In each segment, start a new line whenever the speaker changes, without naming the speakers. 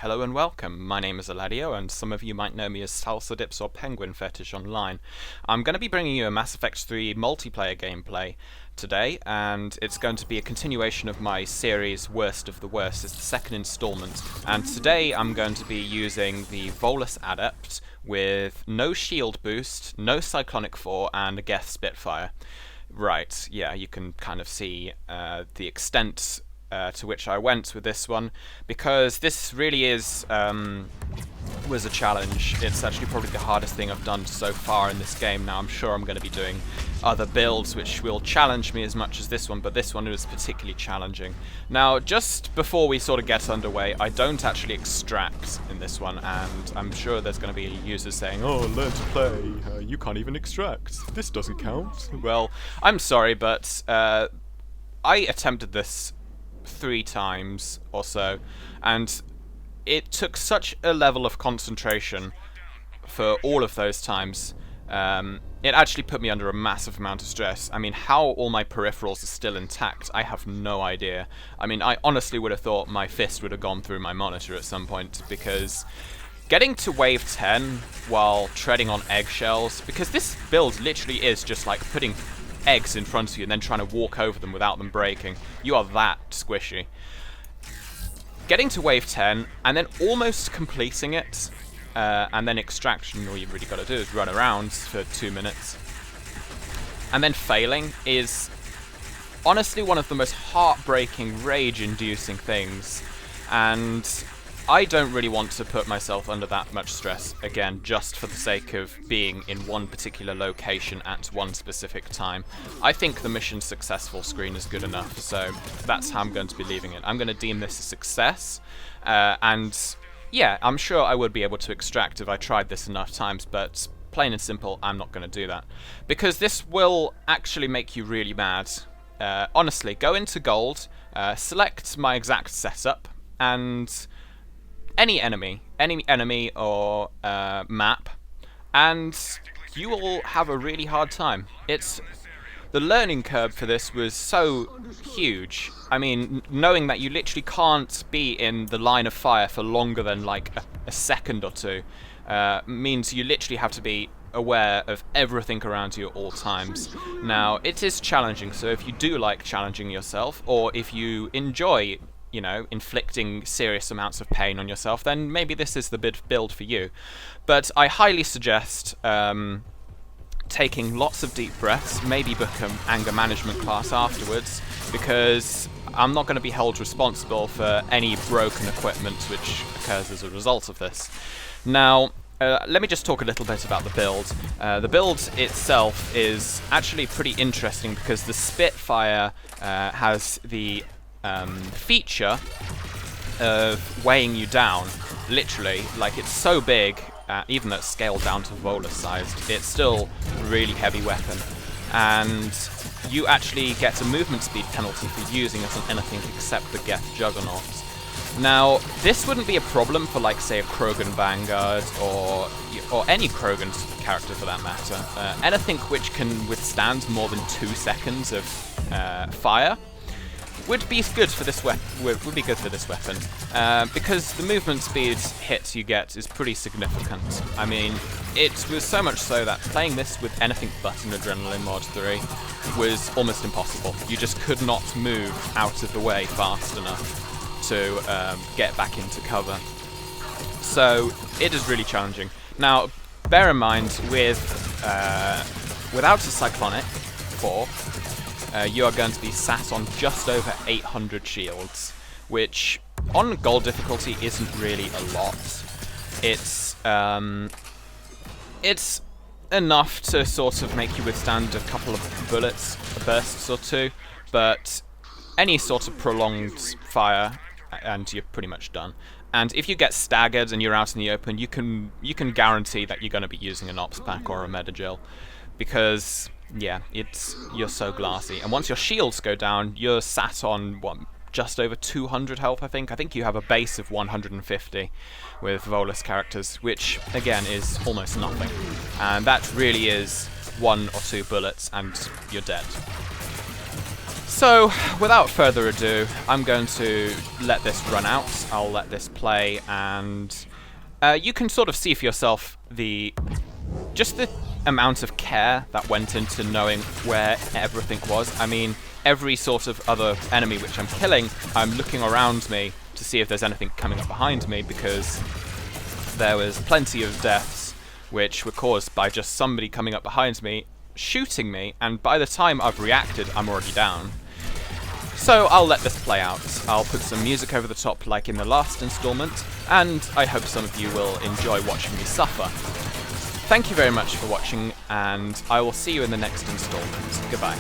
Hello and welcome. My name is Eladio, and some of you might know me as Salsa Dips or Penguin Fetish online. I'm going to be bringing you a Mass Effect 3 multiplayer gameplay today, and it's going to be a continuation of my series Worst of the Worst. It's the second installment, and today I'm going to be using the Volus Adept with no shield boost, no Cyclonic 4, and a Geth Spitfire. Right, yeah, you can kind of see the extent to which I went with this one, because this really was a challenge. It's actually probably the hardest thing I've done so far in this game. Now I'm sure I'm going to be doing other builds which will challenge me as much as this one, but this one was particularly challenging. Now, just before we sort of get underway, I don't actually extract in this one, and I'm sure there's going to be users saying, "Oh, learn to play, you can't even extract, this doesn't count." Well, I'm sorry, but I attempted this 3 times or so, and it took such a level of concentration for all of those times. It actually put me under a massive amount of stress. I mean, how all my peripherals are still intact, I have no idea. I mean, I honestly would have thought my fist would have gone through my monitor at some point, because getting to wave 10 while treading on eggshells, because this build literally is just like putting eggs in front of you and then trying to walk over them without them breaking. You are that squishy. Getting to wave 10 and then almost completing it, and then extraction, all you've really got to do is run around for 2 minutes, and then failing is honestly one of the most heartbreaking, rage-inducing things, and I don't really want to put myself under that much stress again, just for the sake of being in one particular location at one specific time. I think the mission successful screen is good enough, so that's how I'm going to be leaving it. I'm going to deem this a success, and yeah, I'm sure I would be able to extract if I tried this enough times, but plain and simple, I'm not going to do that, because this will actually make you really mad. Honestly, go into gold, select my exact setup, and any enemy or map, and you will have a really hard time. The learning curve for this was so huge. I mean, knowing that you literally can't be in the line of fire for longer than like a second or two means you literally have to be aware of everything around you at all times. Now, it is challenging, so if you do like challenging yourself, or if you enjoy inflicting serious amounts of pain on yourself, then maybe this is the build for you. But I highly suggest taking lots of deep breaths, maybe book an anger management class afterwards, because I'm not going to be held responsible for any broken equipment which occurs as a result of this. Now, let me just talk a little bit about the build. The build itself is actually pretty interesting, because the Spitfire has the feature of weighing you down, literally. Like, it's so big, even though it's scaled down to Volus sized, it's still a really heavy weapon, and you actually get a movement speed penalty for using it on anything except the Geth Juggernaut. Now, this wouldn't be a problem for, like, say, a Krogan Vanguard or any Krogan character for that matter. Anything which can withstand more than 2 seconds of fire would be good for this weapon. Because the movement speed hit you get is pretty significant. I mean, it was so much so that playing this with anything but an Adrenaline Mod 3 was almost impossible. You just could not move out of the way fast enough to get back into cover. So it is really challenging. Now, bear in mind, without a Cyclonic 4, you are going to be sat on just over 800 shields, which on gold difficulty isn't really a lot. It's enough to sort of make you withstand a couple of bursts or two, but any sort of prolonged fire and you're pretty much done. And if you get staggered and you're out in the open, you can guarantee that you're going to be using an ops pack or a Metagel, because yeah, you're so glassy. And once your shields go down, you're sat on just over 200 health, I think. I think you have a base of 150 with Volus characters, which again is almost nothing. And that really is 1 or 2 bullets and you're dead. So, without further ado, I'm going to let this run out. I'll let this play, and you can sort of see for yourself just the amount of care that went into knowing where everything was. I mean, every sort of other enemy which I'm killing, I'm looking around me to see if there's anything coming up behind me, because there was plenty of deaths which were caused by just somebody coming up behind me, shooting me, and by the time I've reacted, I'm already down. So I'll let this play out. I'll put some music over the top like in the last installment, and I hope some of you will enjoy watching me suffer. Thank you very much for watching, and I will see you in the next installment. Goodbye.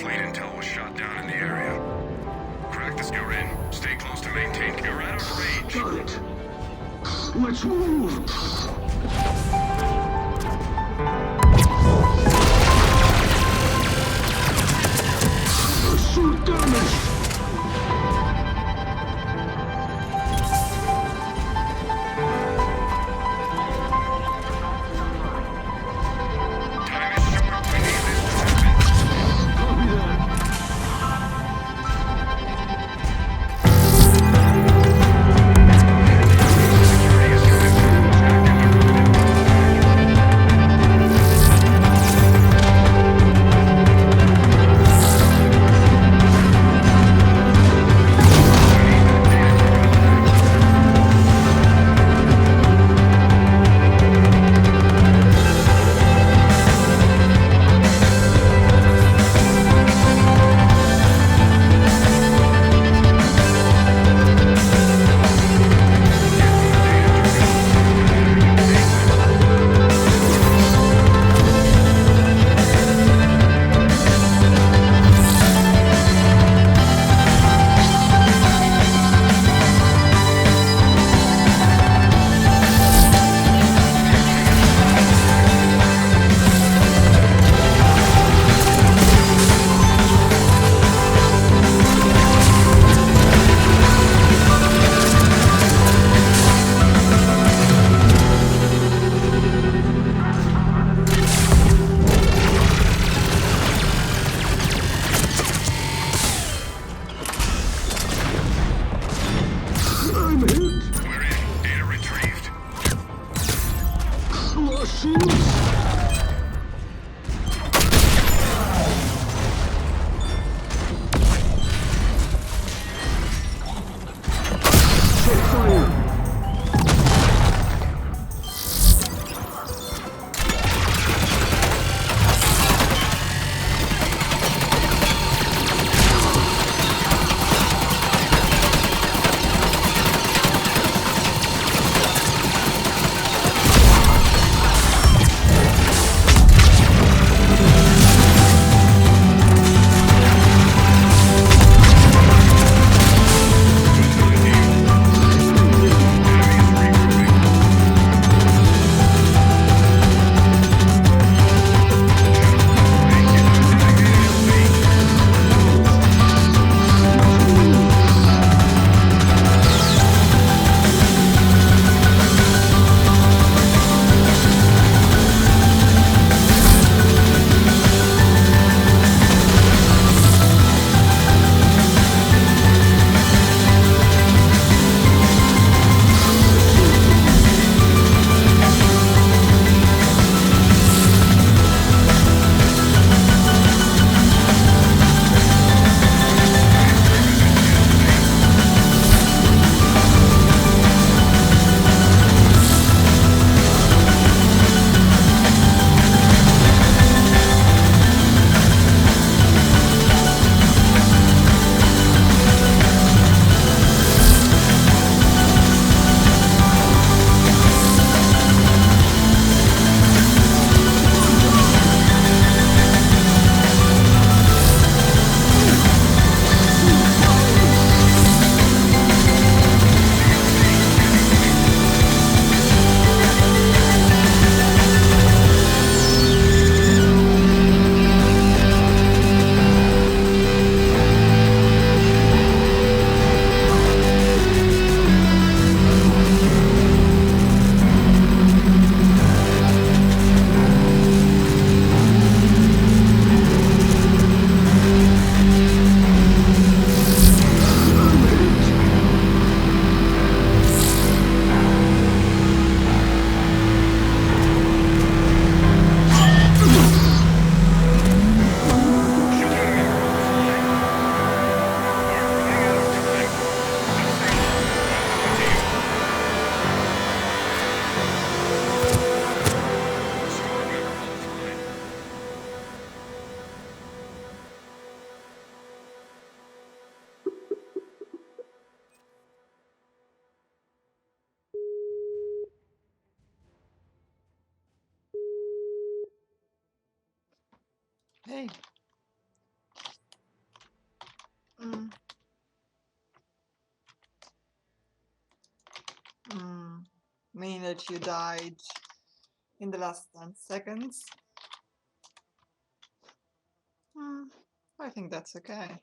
fleet intel was shot down in the area. Crack the scout in. Stay close to maintain. You're out of range.
Got it. Let's move. Pursuit damage.
Time is short. We need this to happen.
Copy that. I'm hit.
We're in. Data retrieved.
Crushing. Spitfire.
Hey, mean that you died in the last 10 seconds. I think that's okay.